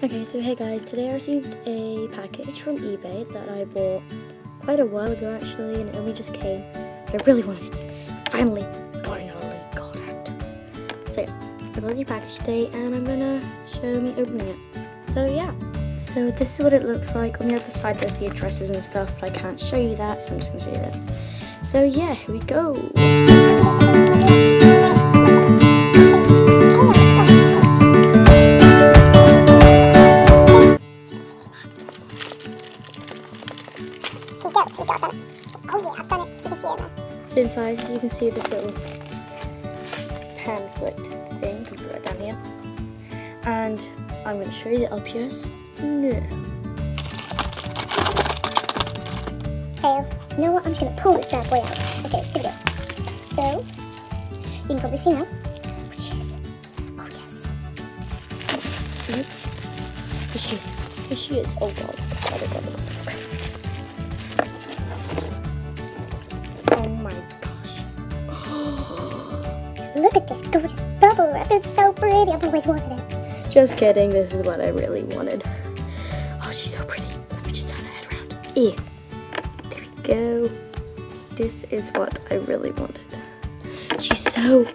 Okay, so hey guys, today I received a package from eBay that I bought quite a while ago actually, and it only just came. I really wanted it. Finally got it. So yeah, I got a new package today and I'm gonna show me opening it. So yeah, so this is what it looks like. On the other side there's the addresses and stuff, but I can't show you that, so I'm just gonna show you this. So yeah, here we go. So inside you can see this little pamphlet thing. You can put that down here. And I'm going to show you the LPS. No. Fail. You know what? I'm just going to pull this bad boy out. Okay, here we go. So, you can probably see now. Which is. Oh, yes. Here she is. Oh, God. Oh, my gosh. Look at this gorgeous bubble wrap. It's so pretty. I've always wanted it. Just kidding. This is what I really wanted. Oh, she's so pretty. Let me just turn her head around. There we go. This is what I really wanted. She's so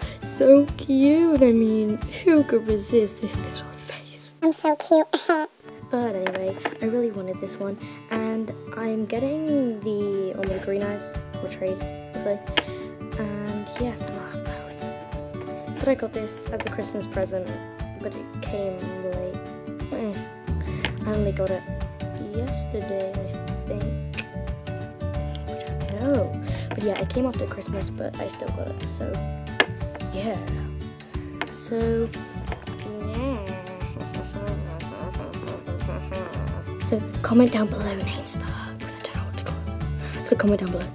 cute. I mean, who could resist this little face? I'm so cute. But anyway, I really wanted this one, and I'm getting the one with the green eyes, or trade, hopefully. And yes, I'll have both. But I got this as a Christmas present, but it came late. I only got it yesterday, I think. I don't know. But yeah, it came after Christmas, but I still got it, so yeah. So comment down below names for her, because I don't know what to call her. So comment down below.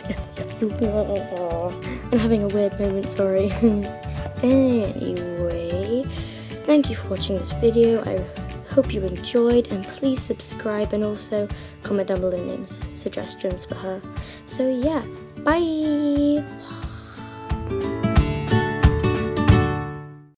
Yeah. I'm having a weird moment, sorry. Anyway, thank you for watching this video. I hope you enjoyed, and please subscribe and also comment down below names, suggestions for her. So yeah, bye!